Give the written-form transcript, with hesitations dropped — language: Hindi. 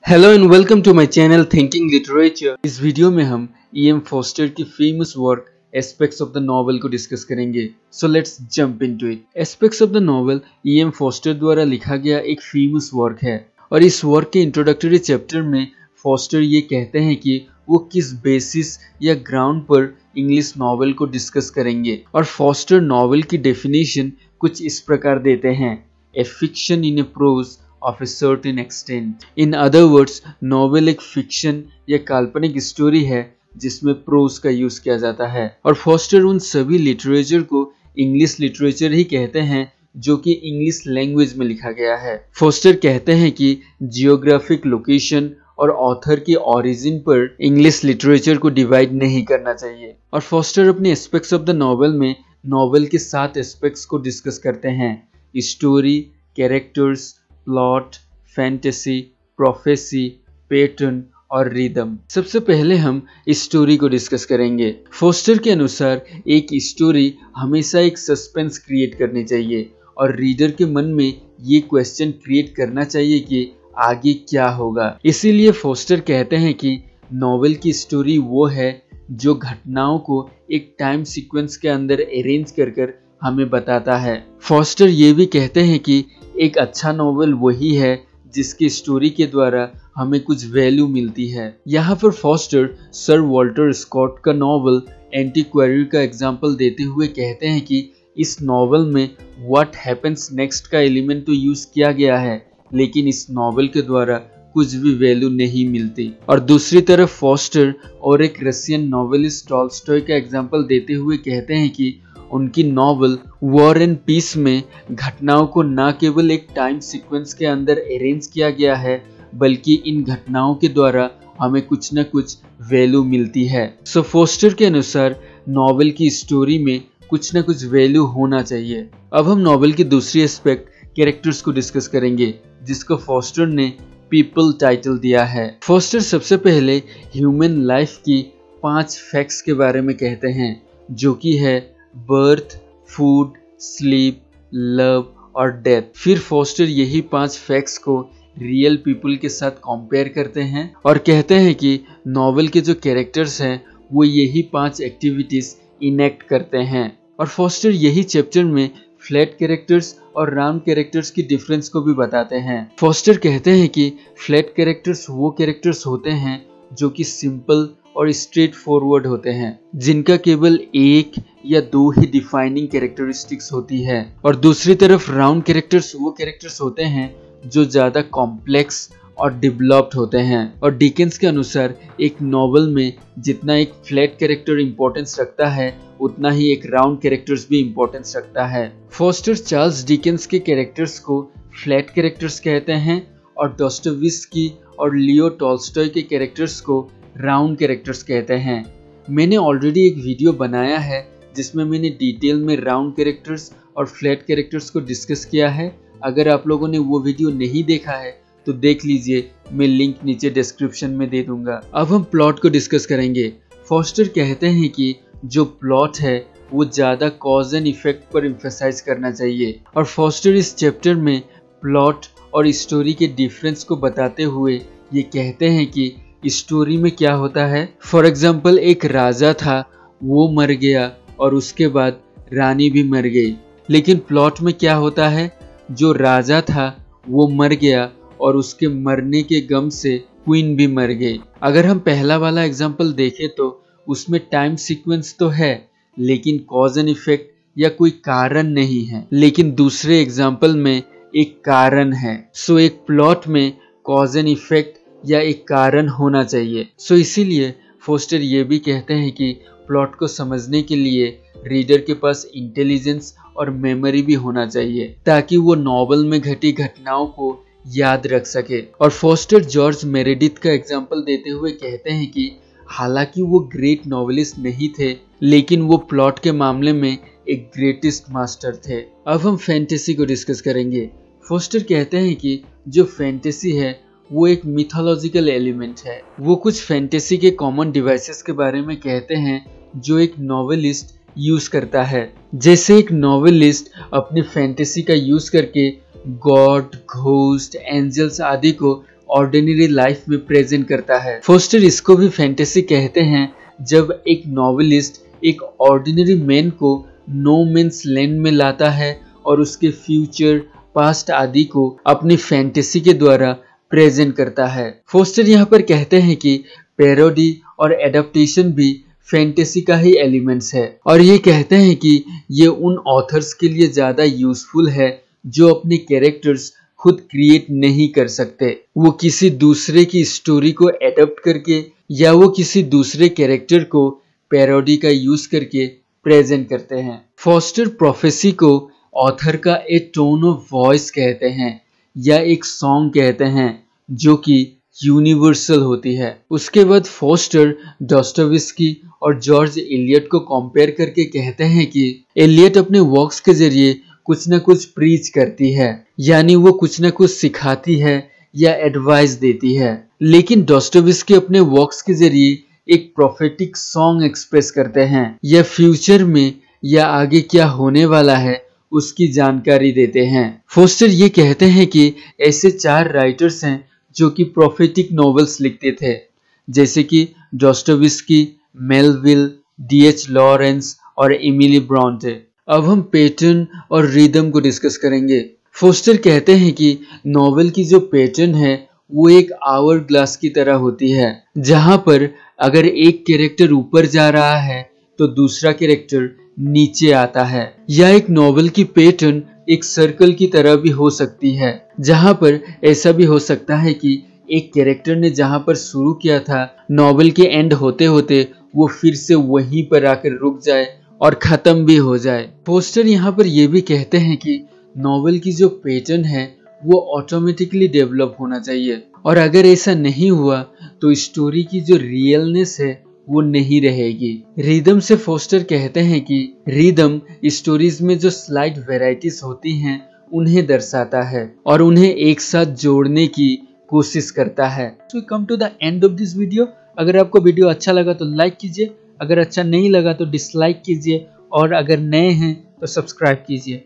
Hello and welcome to my channel thinking literature. इस वीडियो में हम E.M. फोस्टर की famous work aspects of the novel को डिस्कस करेंगे। So let's jump into it. Aspects of the novel E.M. Forster द्वारा लिखा गया एक फेमस वर्क है और इस वर्क के इंट्रोडक्टरी चैप्टर में फोस्टर ये कहते हैं कि वो किस बेसिस या ग्राउंड पर इंग्लिश नॉवेल को डिस्कस करेंगे। और फोस्टर नॉवेल की डेफिनेशन कुछ इस प्रकार देते हैं: a fiction in a prose of a certain extent। In other words, novel एक फिक्शन या काल्पनिक स्टोरी है जिसमें प्रोज का यूज किया जाता है। और फोस्टर उन सभी लिटरेचर को इंग्लिश लिटरेचर ही कहते हैं जो कि इंग्लिश लैंग्वेज में लिखा गया है। फोस्टर कहते हैं कि जियोग्राफिक लोकेशन और ऑथर की ओरिजिन पर इंग्लिश लिटरेचर को डिवाइड नहीं करना चाहिए। और फोस्टर अपने एस्पेक्ट्स ऑफ द नॉवेल में नॉवेल के 7 एस्पेक्ट्स को डिस्कस करते हैं: story, characters, plot, fantasy, prophecy, pattern और रिदम। सबसे पहले हम स्टोरी को डिस्कस करेंगे। फोस्टर के अनुसार एक स्टोरी हमेशा एक सस्पेंस क्रिएट करनी चाहिए और रीडर के मन में ये क्वेश्चन क्रिएट करना चाहिए कि आगे क्या होगा। इसीलिए फोस्टर कहते हैं कि नॉवेल की स्टोरी वो है जो घटनाओं को एक टाइम सीक्वेंस के अंदर अरेंज कर हमें बताता है। फोस्टर ये भी कहते हैं कि एक अच्छा नॉवेल वही है जिसकी स्टोरी के द्वारा हमें कुछ वैल्यू मिलती है। यहाँ पर फोस्टर सर वॉल्टर स्कॉट का नॉवेल एंटीक्वेरी का एग्जाम्पल देते हुए कहते हैं कि इस नॉवेल में व्हाट हैपेंस नेक्स्ट का एलिमेंट तो यूज किया गया है, लेकिन इस नॉवेल के द्वारा कुछ भी वैल्यू नहीं मिलती। और दूसरी तरफ फोस्टर और एक रशियन नॉवेलिस्ट टॉल्स्टॉय का एग्जाम्पल देते हुए कहते हैं कि उनकी नॉवेल वॉर एंड पीस में घटनाओं को न केवल एक टाइम सीक्वेंस के अंदर अरेंज किया गया है, बल्कि इन घटनाओं के द्वारा हमें कुछ न कुछ वैल्यू मिलती है। सो फोस्टर के अनुसार नॉवेल की स्टोरी में कुछ न कुछ वैल्यू होना चाहिए। अब हम नॉवेल की दूसरी एस्पेक्ट कैरेक्टर्स को डिस्कस करेंगे, जिसको फोस्टर ने पीपल टाइटल दिया है। फोस्टर सबसे पहले ह्यूमन लाइफ की 5 फैक्ट्स के बारे में कहते हैं, जो कि है बर्थ, फूड, स्लीप, लव और डेथ। फिर फोस्टर यही 5 फैक्ट्स को रियल पीपल के साथ कंपेयर करते हैं और कहते हैं कि नॉवेल के जो कैरेक्टर्स हैं वो यही 5 एक्टिविटीज इनेक्ट करते हैं। और फोस्टर यही चैप्टर में फ्लैट कैरेक्टर्स और राउंड कैरेक्टर्स की डिफरेंस को भी बताते हैं। फोस्टर कहते हैं कि फ्लैट कैरेक्टर्स वो कैरेक्टर्स होते हैं जो कि सिंपल और स्ट्रेट फॉरवर्ड होते हैं, जिनका केवल 1 या 2 ही डिफाइनिंग कैरेक्टरिस्टिक्स होती है। और दूसरी तरफ राउंड कैरेक्टर्स वो कैरेक्टर्स होते हैं जो ज्यादा कॉम्प्लेक्स और डेवलप्ड होते हैं। और डिकेंस के अनुसार एक नॉवेल में जितना एक फ्लैट कैरेक्टर इंपॉर्टेंस रखता है, उतना ही एक राउंड कैरेक्टर्स भी इंपॉर्टेंस रखता है। फोस्टर चार्ल्स डिकेंस के कैरेक्टर्स को फ्लैट कैरेक्टर्स कहते हैं और डॉस्टोयेव्स्की और लियो टॉल्स्टॉय के कैरेक्टर्स को राउंड कैरेक्टर्स कहते हैं। मैंने ऑलरेडी एक वीडियो बनाया है जिसमें मैंने डिटेल में राउंड कैरेक्टर्स और फ्लैट कैरेक्टर्स को डिस्कस किया है। अगर आप लोगों ने वो वीडियो नहीं देखा है तो देख लीजिए, मैं लिंक नीचे डिस्क्रिप्शन में दे दूंगा। अब हम प्लॉट को डिस्कस करेंगे। फोस्टर कहते हैं कि जो प्लॉट है वो ज्यादा कॉज एंड इफेक्ट पर एम्फसाइज करना चाहिए। और फोस्टर इस चैप्टर में प्लॉट और स्टोरी के डिफरेंस को बताते हुए ये कहते हैं कि स्टोरी में क्या होता है। फॉर एग्जाम्पल, एक राजा था, वो मर गया और उसके बाद रानी भी मर गई। लेकिन प्लॉट में क्या होता है, जो राजा था वो मर गया और उसके मरने के गम से क्वीन भी मर गई। अगर हम पहला वाला एग्जाम्पल देखें तो उसमें टाइम सीक्वेंस तो है, लेकिन कॉज एंड इफेक्ट या कोई कारण नहीं है। लेकिन दूसरे एग्जाम्पल में एक कारण है। सो एक प्लॉट में कॉज एंड इफेक्ट या एक कारण होना चाहिए। सो इसीलिए फोस्टर ये भी कहते हैं कि प्लॉट को समझने के लिए रीडर के पास इंटेलिजेंस और मेमोरी भी होना चाहिए, ताकि वो नॉवेल में घटी घटनाओं को याद रख सके। और फोस्टर जॉर्ज मेरेडिथ का एग्जाम्पल देते हुए कहते हैं कि हालांकि वो ग्रेट नॉवेलिस्ट नहीं थे, लेकिन वो प्लॉट के मामले में एक ग्रेटेस्ट मास्टर थे। अब हम फैंटेसी को डिस्कस करेंगे। फोस्टर कहते हैं कि जो फैंटेसी है वो एक मिथोलॉजिकल एलिमेंट है। वो कुछ फैंटेसी के कॉमन डिवाइसेस के बारे में कहते हैं जो एक नॉवेलिस्ट यूज करता है। जैसे एक नॉवेलिस्ट अपनी फैंटेसी का यूज करके गॉड, घोस्ट, एंजल्स आदि को ऑर्डिनरी लाइफ में प्रेजेंट करता है। फोस्टर इसको भी फैंटेसी कहते हैं, जब एक नॉवेलिस्ट एक ऑर्डिनरी मैन को नो मैन्स लैंड में लाता है और उसके फ्यूचर, पास्ट आदि को अपनी फैंटेसी के द्वारा प्रेजेंट करता है। फोस्टर यहाँ पर कहते हैं कि पैरोडी और एडेप्टेशन भी फैंटेसी का ही एलिमेंट्स है, और ये कहते हैं कि ये उन ऑथर्स के लिए ज्यादा यूजफुल है जो अपने कैरेक्टर्स खुद क्रिएट नहीं कर सकते। वो किसी दूसरे की स्टोरी को एडप्ट करके या वो किसी दूसरे कैरेक्टर को पैरोडी का यूज करके प्रेजेंट करते हैं। फोस्टर प्रोफेसी को ऑथर का एक टोन ऑफ वॉइस कहते हैं या एक सॉन्ग कहते हैं जो कि यूनिवर्सल होती है। उसके बाद फोस्टर डॉस्टोवेस्की और जॉर्ज एलियट को कंपेयर करके कहते हैं कि एलियट अपने वर्क्स के जरिए कुछ न कुछ प्रीच करती है, यानी वो कुछ न कुछ सिखाती है या एडवाइस देती है, लेकिन डॉस्टोवेस्की अपने वर्क्स के जरिए एक प्रोफेटिक सॉन्ग एक्सप्रेस करते हैं या फ्यूचर में या आगे क्या होने वाला है उसकी जानकारी देते हैं। फोस्टर ये कहते हैं कि ऐसे 4 राइटर्स हैं जो कि प्रोफेटिक नॉवेल्स लिखते थे, जैसे कि डॉस्टोवेस्की, मेलविल, D.H. लॉरेंस और एमिली ब्रॉन्टे। अब हम पैटर्न और रिदम को डिस्कस करेंगे। फोस्टर कहते हैं कि नॉवेल की जो पैटर्न है वो एक आवर ग्लास की तरह होती है, जहां पर अगर एक कैरेक्टर ऊपर जा रहा है तो दूसरा कैरेक्टर नीचे आता है, या एक नॉवेल की पैटर्न एक सर्कल की तरह भी हो सकती है, जहां पर ऐसा भी हो सकता है कि एक कैरेक्टर ने जहां पर शुरू किया था, नॉवेल के एंड होते होते वो फिर से वहीं पर आकर रुक जाए और खत्म भी हो जाए। फोस्टर यहाँ पर यह भी कहते हैं कि नॉवेल की जो पैटर्न है वो ऑटोमेटिकली डेवलप होना चाहिए, और अगर ऐसा नहीं हुआ तो स्टोरी की जो रियलनेस है वो नहीं रहेगी। रिदम से फोस्टर कहते हैं कि रिदम स्टोरीज में जो स्लाइट वेराइटीज होती हैं उन्हें दर्शाता है और उन्हें एक साथ जोड़ने की कोशिश करता है। So we come to the end of this video। अगर आपको वीडियो अच्छा लगा तो लाइक कीजिए, अगर अच्छा नहीं लगा तो डिसलाइक कीजिए, और अगर नए हैं तो सब्सक्राइब कीजिए।